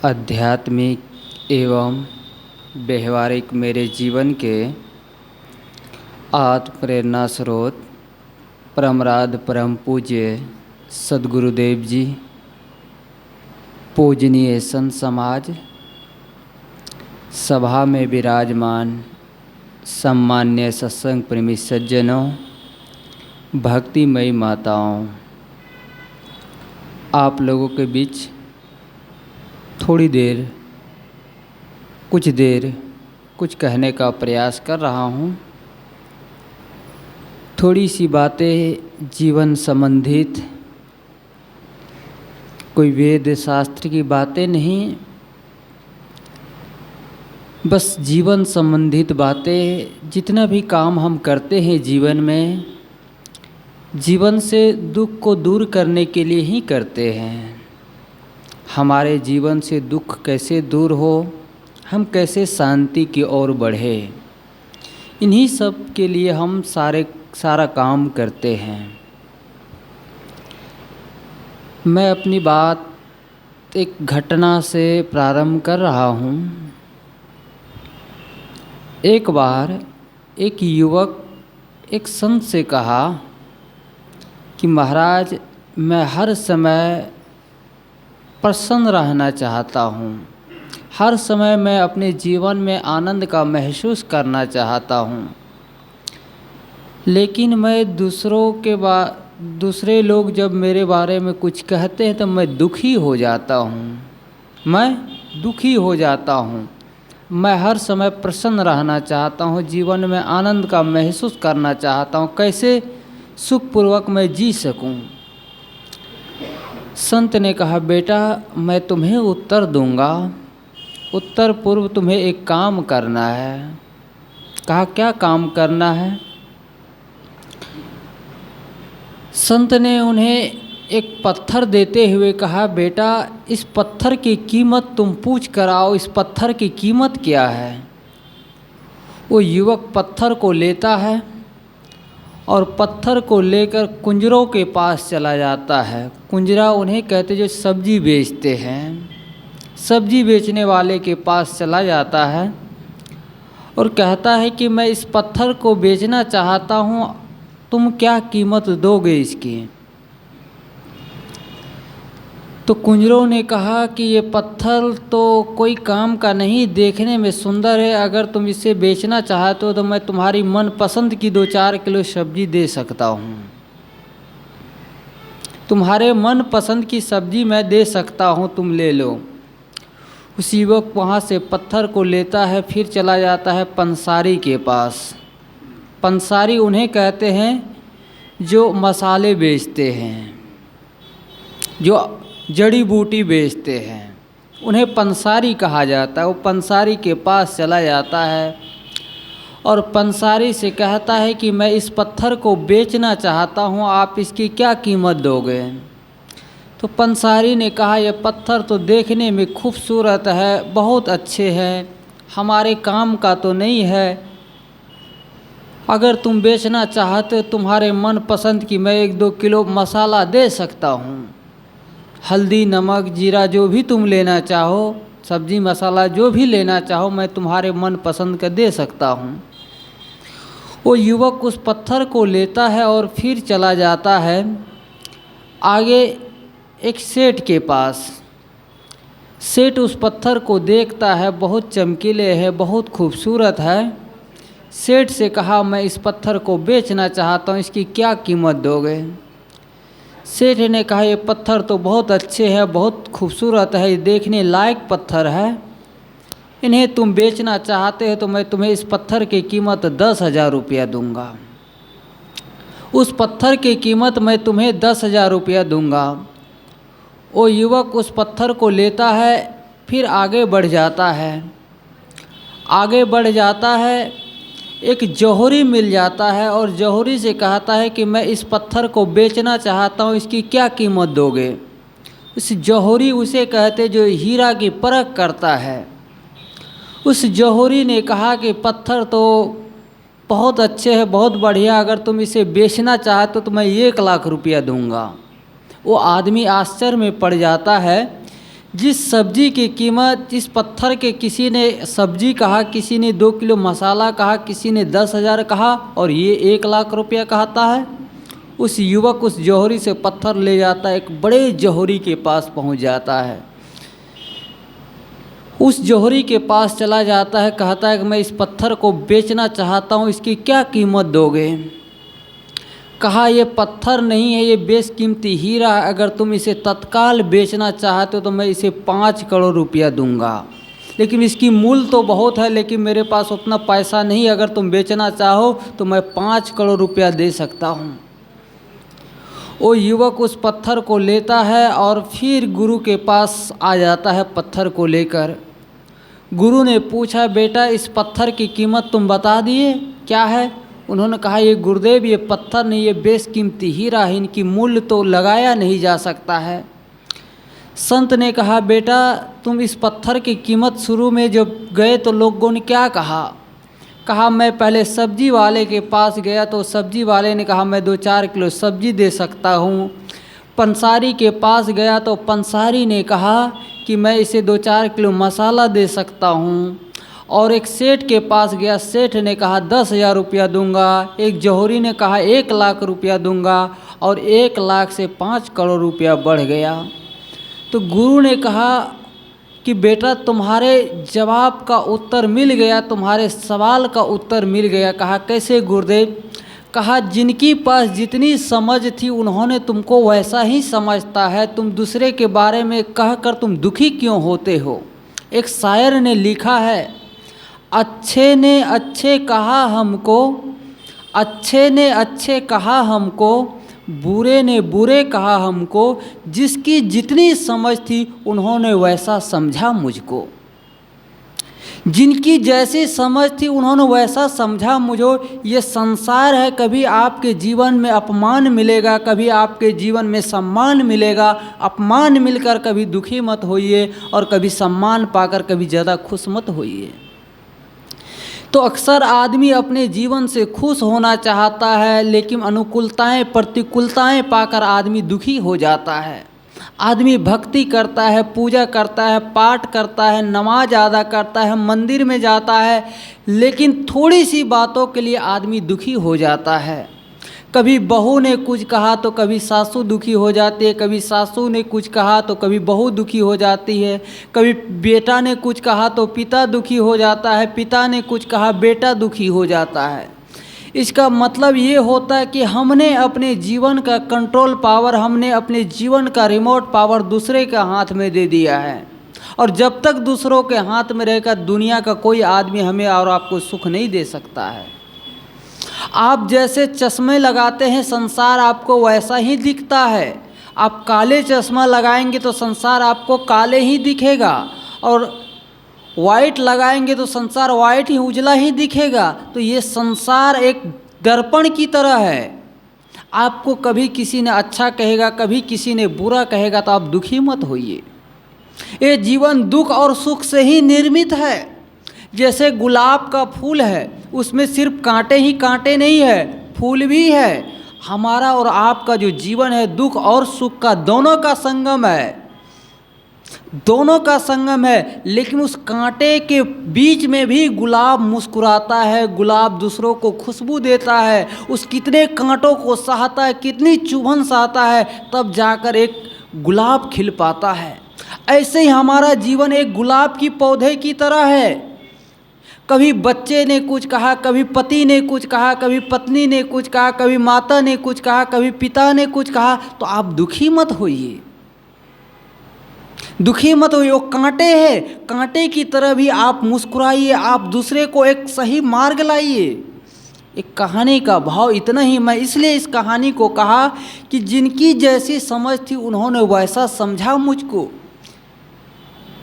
आध्यात्मिक एवं व्यवहारिक मेरे जीवन के आत्म प्रेरणा स्रोत परमराध परम पूज्य सद्गुरुदेव जी, पूजनीय संत समाज, सभा में विराजमान सम्मान्य सत्संग प्रेमी सज्जनों, भक्तिमयी माताओं, आप लोगों के बीच कुछ देर कुछ कहने का प्रयास कर रहा हूँ। थोड़ी सी बातें जीवन संबंधित, कोई वेद शास्त्र की बातें नहीं, बस जीवन संबंधित बातें। जितना भी काम हम करते हैं जीवन में, जीवन से दुख को दूर करने के लिए ही करते हैं। हमारे जीवन से दुख कैसे दूर हो, हम कैसे शांति की ओर बढ़े, इन्हीं सब के लिए हम सारा काम करते हैं। मैं अपनी बात एक घटना से प्रारंभ कर रहा हूँ। एक बार एक युवक एक संत से कहा कि महाराज, मैं हर समय प्रसन्न रहना चाहता हूँ, हर समय मैं अपने जीवन में आनंद का महसूस करना चाहता हूँ, लेकिन मैं दूसरे लोग जब मेरे बारे में कुछ कहते हैं तो मैं दुखी हो जाता हूँ। मैं हर समय प्रसन्न रहना चाहता हूँ, जीवन में आनंद का महसूस करना चाहता हूँ, कैसे सुखपूर्वक मैं जी सकूँ। संत ने कहा, बेटा मैं तुम्हें उत्तर दूंगा, उत्तर पूर्व तुम्हें एक काम करना है। कहा, क्या काम करना है? संत ने उन्हें एक पत्थर देते हुए कहा, बेटा इस पत्थर की कीमत तुम पूछ कर आओ, इस पत्थर की कीमत क्या है। वो युवक पत्थर को लेता है और पत्थर को लेकर कुंजरों के पास चला जाता है। कुंजरा उन्हें कहते जो सब्जी बेचते हैं। सब्जी बेचने वाले के पास चला जाता है और कहता है कि मैं इस पत्थर को बेचना चाहता हूँ, तुम क्या कीमत दोगे इसकी। तो कुंजरों ने कहा कि ये पत्थर तो कोई काम का नहीं, देखने में सुंदर है, अगर तुम इसे बेचना चाहते हो तो मैं तुम्हारी मनपसंद की 2-4 किलो सब्जी दे सकता हूँ। तुम्हारे मनपसंद की सब्जी मैं दे सकता हूँ, तुम ले लो। उस युवक वहाँ से पत्थर को लेता है, फिर चला जाता है पंसारी के पास। पंसारी उन्हें कहते हैं जो मसाले बेचते हैं, जो जड़ी बूटी बेचते हैं, उन्हें पंसारी कहा जाता है। वो पंसारी के पास चला जाता है और पंसारी से कहता है कि मैं इस पत्थर को बेचना चाहता हूँ, आप इसकी क्या कीमत दोगे। तो पंसारी ने कहा, यह पत्थर तो देखने में खूबसूरत है, बहुत अच्छे हैं, हमारे काम का तो नहीं है, अगर तुम बेचना चाहते तुम्हारे मन पसंद की मैं 1-2 किलो मसाला दे सकता हूँ, हल्दी नमक जीरा जो भी तुम लेना चाहो, सब्जी मसाला जो भी लेना चाहो, मैं तुम्हारे मन पसंद का दे सकता हूँ। वो युवक उस पत्थर को लेता है और फिर चला जाता है आगे एक सेठ के पास। सेठ उस पत्थर को देखता है, बहुत चमकीले है, बहुत खूबसूरत है। सेठ से कहा, मैं इस पत्थर को बेचना चाहता हूँ, इसकी क्या कीमत दोगे। सेठ ने कहा, ये पत्थर तो बहुत अच्छे हैं, बहुत खूबसूरत है, ये देखने लायक पत्थर है, इन्हें तुम बेचना चाहते हो तो मैं तुम्हें इस पत्थर की कीमत 10,000 रुपया दूंगा। उस पत्थर की कीमत मैं तुम्हें 10,000 रुपया दूंगा। वो युवक उस पत्थर को लेता है, फिर आगे बढ़ जाता है, एक जौहरी मिल जाता है और जौहरी से कहता है कि मैं इस पत्थर को बेचना चाहता हूँ, इसकी क्या कीमत दोगे। उस जौहरी उसे कहते जो हीरा की परख करता है। उस जौहरी ने कहा कि पत्थर तो बहुत अच्छे हैं, बहुत बढ़िया, अगर तुम इसे बेचना चाहते हो तो मैं 1 लाख रुपया दूंगा। वो आदमी आश्चर्य में पड़ जाता है जिस सब्जी की कीमत, जिस पत्थर के किसी ने सब्जी कहा, किसी ने 2 किलो मसाला कहा, किसी ने 10,000 कहा और ये 1,00,000 रुपया कहता है, उस युवक उस जौहरी से पत्थर ले जाता है, एक बड़े जौहरी के पास पहुंच जाता है। उस जौहरी के पास चला जाता है, कहता है कि मैं इस पत्थर को बेचना चाहता हूँ, इसकी क्या कीमत दोगे? कहा ये पत्थर नहीं है, ये बेशकीमती हीरा है, अगर तुम इसे तत्काल बेचना चाहते हो तो मैं इसे 5 करोड़ रुपया दूंगा, लेकिन इसकी मूल्य तो बहुत है, लेकिन मेरे पास उतना पैसा नहीं, अगर तुम बेचना चाहो तो मैं 5 करोड़ रुपया दे सकता हूँ। वो युवक उस पत्थर को लेता है और फिर गुरु के पास आ जाता है पत्थर को लेकर। गुरु ने पूछा, बेटा इस पत्थर की कीमत तुम बता दिए, क्या है? उन्होंने कहा, ये गुरुदेव ये पत्थर नहीं, ये बेशकीमती हीरा है, इनकी मूल्य तो लगाया नहीं जा सकता है। संत ने कहा, बेटा तुम इस पत्थर की कीमत शुरू में जब गए तो लोगों ने क्या कहा? कहा मैं पहले सब्जी वाले के पास गया तो सब्जी वाले ने कहा मैं 2-4 किलो सब्जी दे सकता हूँ। पंसारी के पास गया तो पंसारी ने कहा कि मैं इसे 2-4 किलो मसाला दे सकता हूँ। और एक सेठ के पास गया, सेठ ने कहा 10,000 रुपया दूंगा। एक जौहरी ने कहा 1,00,000 रुपया दूंगा और 1,00,000 से 5 करोड़ रुपया बढ़ गया। तो गुरु ने कहा कि बेटा तुम्हारे जवाब का उत्तर मिल गया, तुम्हारे सवाल का उत्तर मिल गया। कहा कैसे गुरुदेव? कहा जिनकी पास जितनी समझ थी उन्होंने तुमको वैसा ही समझता है, तुम दूसरे के बारे में कहकर तुम दुखी क्यों होते हो? एक शायर ने लिखा है, अच्छे ने अच्छे कहा हमको, अच्छे ने अच्छे कहा हमको, बुरे ने बुरे कहा हमको, जिसकी जितनी समझ थी उन्होंने वैसा समझा मुझको। जिनकी जैसी समझ थी उन्होंने वैसा समझा मुझो। ये संसार है, कभी आपके जीवन में अपमान मिलेगा, कभी आपके जीवन में सम्मान मिलेगा। अपमान मिलकर कभी दुखी मत होइए और कभी सम्मान पाकर कभी ज़्यादा खुश मत होइए। तो अक्सर आदमी अपने जीवन से खुश होना चाहता है, लेकिन अनुकूलताएं प्रतिकूलताएं पाकर आदमी दुखी हो जाता है। आदमी भक्ति करता है, पूजा करता है, पाठ करता है, नमाज अदा करता है, मंदिर में जाता है, लेकिन थोड़ी सी बातों के लिए आदमी दुखी हो जाता है। कभी बहू ने कुछ कहा तो कभी सासू दुखी हो जाती है, कभी सासू ने कुछ कहा तो कभी बहू दुखी हो जाती है, कभी बेटा ने कुछ कहा तो पिता दुखी हो जाता है, पिता ने कुछ कहा बेटा दुखी हो जाता है। इसका मतलब ये होता है कि हमने अपने जीवन का कंट्रोल पावर, हमने अपने जीवन का रिमोट पावर दूसरे के हाथ में दे दिया है। और जब तक दूसरों के हाथ में रहेगा, दुनिया का कोई आदमी हमें और आपको सुख नहीं दे सकता है। आप जैसे चश्मे लगाते हैं, संसार आपको वैसा ही दिखता है। आप काले चश्मा लगाएंगे तो संसार आपको काले ही दिखेगा, और वाइट लगाएंगे तो संसार वाइट ही उजला ही दिखेगा। तो ये संसार एक दर्पण की तरह है। आपको कभी किसी ने अच्छा कहेगा, कभी किसी ने बुरा कहेगा, तो आप दुखी मत होइए। ये जीवन दुख और सुख से ही निर्मित है। जैसे गुलाब का फूल है, उसमें सिर्फ कांटे ही कांटे नहीं है, फूल भी है। हमारा और आपका जो जीवन है, दुख और सुख का दोनों का संगम है, दोनों का संगम है। लेकिन उस कांटे के बीच में भी गुलाब मुस्कुराता है, गुलाब दूसरों को खुशबू देता है, उस कितने कांटों को सहता है, कितनी चुभन सहता है, तब जाकर एक गुलाब खिल पाता है। ऐसे ही हमारा जीवन एक गुलाब की पौधे की तरह है। कभी बच्चे ने कुछ कहा, कभी पति ने कुछ कहा, कभी पत्नी ने कुछ कहा, कभी माता ने कुछ कहा, कभी पिता ने कुछ कहा, तो आप दुखी मत होइए, दुखी मत होइए। वो कांटे हैं, कांटे की तरह भी आप मुस्कुराइए, आप दूसरे को एक सही मार्ग लाइए। एक कहानी का भाव इतना ही। मैं इसलिए इस कहानी को कहा कि जिनकी जैसी समझ थी उन्होंने वैसा समझा मुझको,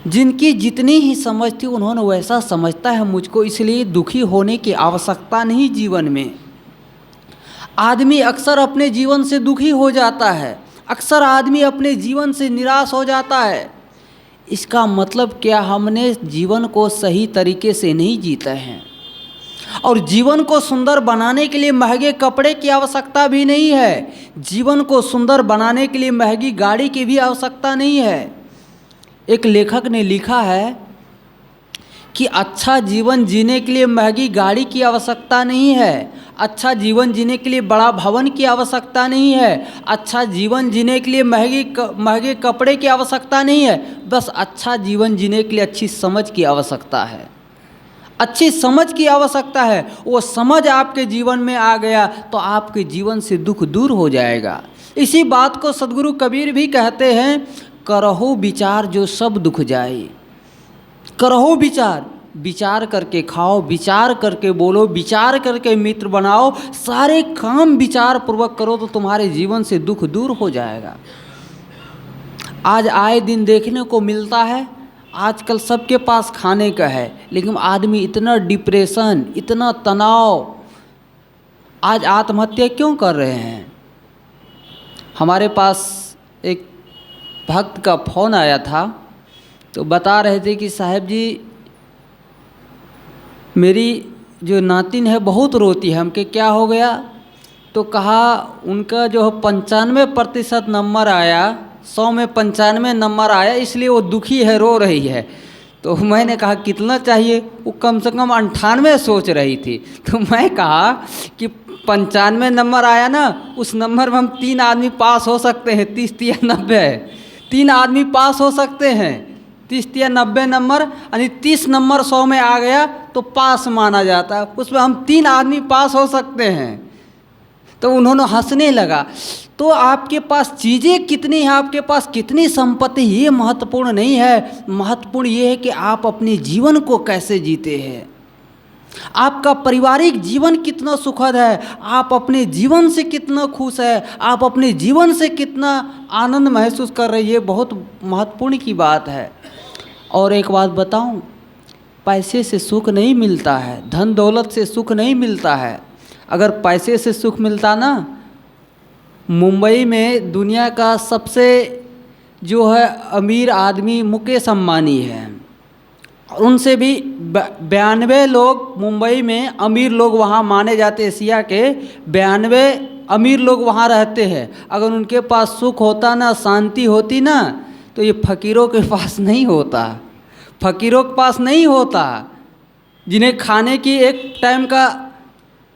जिनकी जितनी ही समझ थी उन्होंने वैसा समझता है मुझको। इसलिए दुखी होने की आवश्यकता नहीं जीवन में। आदमी अक्सर अपने जीवन से दुखी हो जाता है, अक्सर आदमी अपने जीवन से निराश हो जाता है। इसका मतलब क्या? हमने जीवन को सही तरीके से नहीं जीते हैं। और जीवन को सुंदर बनाने के लिए महंगे कपड़े की आवश्यकता भी नहीं है, जीवन को सुंदर बनाने के लिए महंगी गाड़ी की भी आवश्यकता नहीं है। एक लेखक ने लिखा है कि अच्छा जीवन जीने के लिए महंगी गाड़ी की आवश्यकता नहीं है, अच्छा जीवन जीने के लिए बड़ा भवन की आवश्यकता नहीं है, अच्छा जीवन जीने के लिए महंगे कपड़े की आवश्यकता नहीं है, बस अच्छा जीवन जीने के लिए अच्छी समझ की आवश्यकता है। अच्छी समझ की आवश्यकता है। वो समझ आपके जीवन में आ गया तो आपके जीवन से दुख दूर हो जाएगा। इसी बात को सद्गुरु कबीर भी कहते हैं, करहो विचार जो सब दुख जाए। करहो विचार, विचार करके खाओ, विचार करके बोलो, विचार करके मित्र बनाओ, सारे काम विचार पूर्वक करो तो तुम्हारे जीवन से दुख दूर हो जाएगा। आज आए दिन देखने को मिलता है, आजकल सबके पास खाने का है, लेकिन आदमी इतना डिप्रेशन, इतना तनाव, आज आत्महत्या क्यों कर रहे हैं। हमारे पास एक भक्त का फ़ोन आया था तो बता रहे थे कि साहब जी मेरी जो नातिन है बहुत रोती है। हमके क्या हो गया, तो कहा उनका जो 95% नंबर आया, 100 में 95 नंबर आया, इसलिए वो दुखी है, रो रही है। तो मैंने कहा कितना चाहिए, वो कम से कम 98 सोच रही थी। तो मैं कहा कि 95 नंबर आया ना, उस नंबर में हम 3 आदमी पास हो सकते हैं, 30 या 90, 3 आदमी पास हो सकते हैं। 30 या 90 नंबर, यानी 30 नंबर 100 में आ गया तो पास माना जाता है, उसमें हम 3 आदमी पास हो सकते हैं। तो उन्होंने हंसने लगा। तो आपके पास चीज़ें कितनी हैं, आपके पास कितनी संपत्ति, ये महत्वपूर्ण नहीं है। महत्वपूर्ण ये है कि आप अपने जीवन को कैसे जीते हैं, आपका पारिवारिक जीवन कितना सुखद है, आप अपने जीवन से कितना खुश है, आप अपने जीवन से कितना आनंद महसूस कर रहे हैं, ये बहुत महत्वपूर्ण की बात है। और एक बात बताऊं, पैसे से सुख नहीं मिलता है, धन दौलत से सुख नहीं मिलता है। अगर पैसे से सुख मिलता ना, मुंबई में दुनिया का सबसे जो है अमीर आदमी मुकेश अंबानी है, और उनसे भी 92 लोग मुंबई में अमीर लोग वहाँ माने जाते, एशिया के 92 अमीर लोग वहाँ रहते हैं। अगर उनके पास सुख होता ना, शांति होती ना, तो ये फ़कीरों के पास नहीं होता, फ़कीरों के पास नहीं होता, जिन्हें खाने की एक टाइम का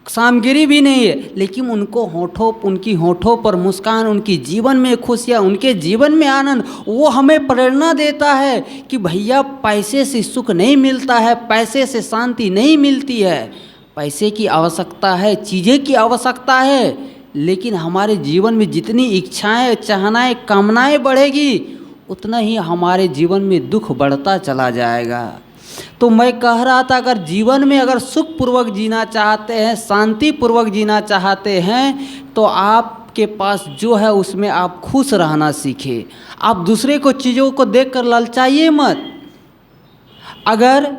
सामग्री भी नहीं है, लेकिन उनकी होठों पर मुस्कान, उनकी जीवन में खुशियाँ, उनके जीवन में आनंद, वो हमें प्रेरणा देता है कि भैया पैसे से सुख नहीं मिलता है, पैसे से शांति नहीं मिलती है। पैसे की आवश्यकता है, चीज़ें की आवश्यकता है, लेकिन हमारे जीवन में जितनी इच्छाएं, चाहनाएं, कामनाएं बढ़ेगी, उतना ही हमारे जीवन में दुख बढ़ता चला जाएगा। तो मैं कह रहा था, अगर जीवन में अगर सुखपूर्वक जीना चाहते हैं, शांतिपूर्वक जीना चाहते हैं, तो आपके पास जो है उसमें आप खुश रहना सीखें। आप दूसरे को चीज़ों को देखकर ललचाइए मत। अगर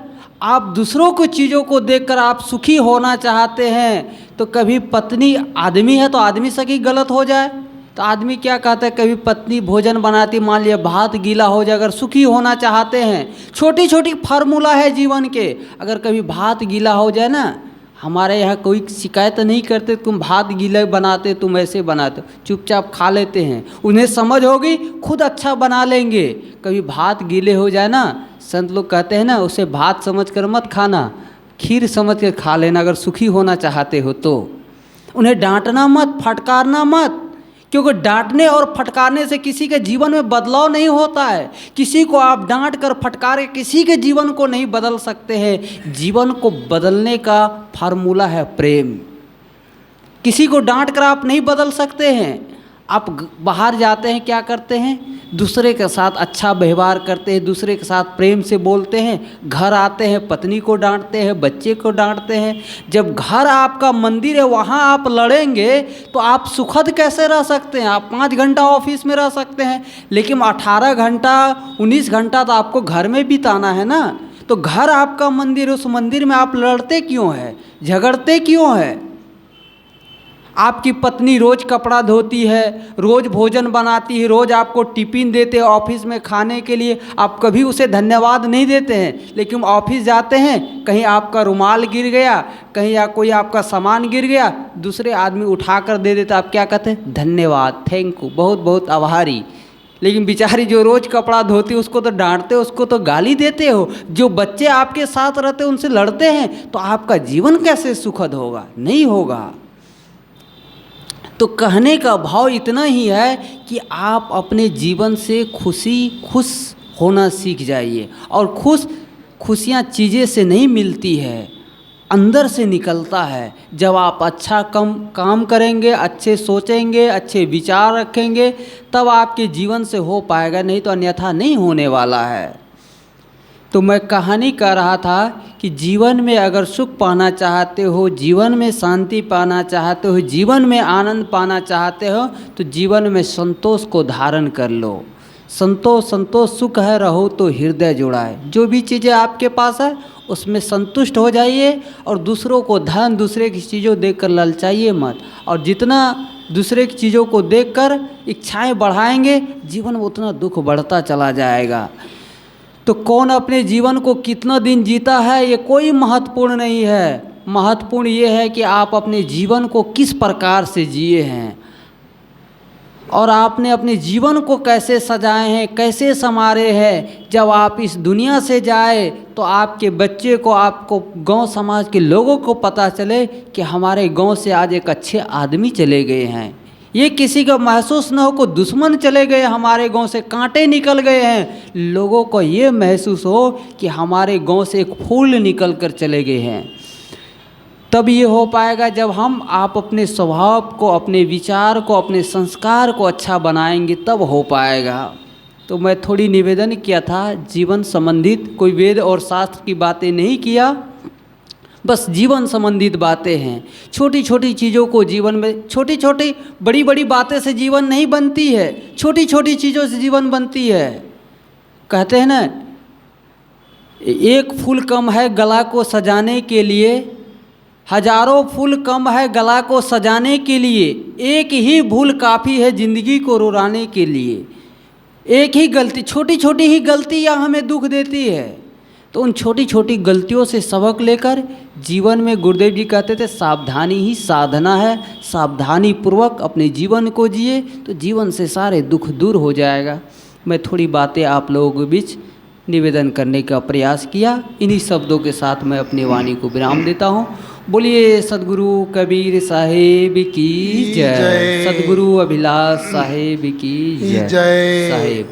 आप दूसरों को चीज़ों को देखकर आप सुखी होना चाहते हैं, तो कभी पत्नी, आदमी है तो आदमी से ही गलत हो जाए, तो आदमी क्या कहता है, कभी पत्नी भोजन बनाती, मान लिया भात गीला हो जाए। अगर सुखी होना चाहते हैं, छोटी छोटी फार्मूला है जीवन के, अगर कभी भात गीला हो जाए ना, हमारे यहाँ कोई शिकायत नहीं करते तुम भात गीला बनाते, तुम ऐसे बनाते, चुपचाप खा लेते हैं। उन्हें समझ होगी, खुद अच्छा बना लेंगे। कभी भात गीले हो जाए ना, संत लोग कहते हैं ना, उसे भात समझ कर मत खाना, खीर समझ कर खा लेना, अगर सुखी होना चाहते हो तो। उन्हें डांटना मत, फटकारना मत, क्योंकि डांटने और फटकारने से किसी के जीवन में बदलाव नहीं होता है। किसी को आप डांट कर फटकार के किसी के जीवन को नहीं बदल सकते हैं। जीवन को बदलने का फार्मूला है प्रेम। किसी को डांट कर आप नहीं बदल सकते हैं। आप बाहर जाते हैं, क्या करते हैं, दूसरे के साथ अच्छा व्यवहार करते हैं, दूसरे के साथ प्रेम से बोलते हैं। घर आते हैं, पत्नी को डांटते हैं, बच्चे को डांटते हैं। जब घर आपका मंदिर है, वहाँ आप लड़ेंगे तो आप सुखद कैसे रह सकते हैं। आप 5 घंटा ऑफिस में रह सकते हैं, लेकिन 18 घंटा 19 घंटा तो आपको घर में बिताना है ना। तो घर आपका मंदिर है, उस मंदिर में आप लड़ते क्यों है, झगड़ते क्यों है। आपकी पत्नी रोज़ कपड़ा धोती है, रोज़ भोजन बनाती है, रोज़ आपको टिफ़िन देते हैं ऑफिस में खाने के लिए, आप कभी उसे धन्यवाद नहीं देते हैं। लेकिन ऑफिस जाते हैं, कहीं आपका रुमाल गिर गया, कहीं या कोई आपका सामान गिर गया, दूसरे आदमी उठा कर दे देता, आप क्या कहते हैं, धन्यवाद, थैंक यू, बहुत बहुत आभारी। लेकिन बेचारी जो रोज़ कपड़ा धोती उसको तो डांटते हो, उसको तो गाली देते हो। जो बच्चे आपके साथ रहते हैं उनसे लड़ते हैं, तो आपका जीवन कैसे सुखद होगा? नहीं होगा। तो कहने का भाव इतना ही है कि आप अपने जीवन से खुश होना सीख जाइए। और खुशियाँ चीज़ें से नहीं मिलती है, अंदर से निकलता है। जब आप अच्छा काम करेंगे, अच्छे सोचेंगे, अच्छे विचार रखेंगे, तब आपके जीवन से हो पाएगा, नहीं तो अन्यथा नहीं होने वाला है। तो मैं कहानी कह रहा था कि जीवन में अगर सुख पाना चाहते हो, जीवन में शांति पाना चाहते हो, जीवन में आनंद पाना चाहते हो, तो जीवन में संतोष को धारण कर लो। संतोष सुख है, रहो तो हृदय जुड़ाए। जो भी चीज़ें आपके पास है उसमें संतुष्ट हो जाइए, और दूसरों को धन, दूसरे की चीज़ों देखकर ललचाइए मत। और जितना दूसरे की चीज़ों को देखकर इच्छाएं बढ़ाएंगे, जीवन में उतना दुख बढ़ता चला जाएगा। तो कौन अपने जीवन को कितना दिन जीता है ये कोई महत्वपूर्ण नहीं है। महत्वपूर्ण ये है कि आप अपने जीवन को किस प्रकार से जिए हैं, और आपने अपने जीवन को कैसे सजाए हैं, कैसे संवारे हैं। जब आप इस दुनिया से जाए तो आपके बच्चे को, आपको गांव समाज के लोगों को पता चले कि हमारे गांव से आज एक अच्छे आदमी चले गए हैं। ये किसी का महसूस न हो को दुश्मन चले गए, हमारे गांव से कांटे निकल गए हैं। लोगों को ये महसूस हो कि हमारे गांव से एक फूल निकल कर चले गए हैं। तब ये हो पाएगा जब आप अपने स्वभाव को, अपने विचार को, अपने संस्कार को अच्छा बनाएंगे, तब हो पाएगा। तो मैं थोड़ी निवेदन किया था, जीवन संबंधित, कोई वेद और शास्त्र की बातें नहीं किया, बस जीवन संबंधित बातें हैं। छोटी छोटी चीज़ों को जीवन में, छोटी छोटी बड़ी बड़ी बातें से जीवन नहीं बनती है, छोटी छोटी चीज़ों से जीवन बनती है। कहते हैं ना, एक फूल कम है गला को सजाने के लिए, हजारों फूल कम है गला को सजाने के लिए, एक ही भूल काफ़ी है ज़िंदगी को रुलाने के लिए। एक ही गलती, छोटी छोटी ही गलतियाँ हमें दुख देती है। तो उन छोटी छोटी गलतियों से सबक लेकर जीवन में, गुरुदेव जी कहते थे, सावधानी ही साधना है। सावधानी पूर्वक अपने जीवन को जिए तो जीवन से सारे दुख दूर हो जाएगा। मैं थोड़ी बातें आप लोगों के बीच निवेदन करने का प्रयास किया। इन्हीं शब्दों के साथ मैं अपनी वाणी को विराम देता हूँ। बोलिए सद्गुरु कबीर साहेब की जय, सद्गुरु अभिलाष साहेब की जय। साहेब।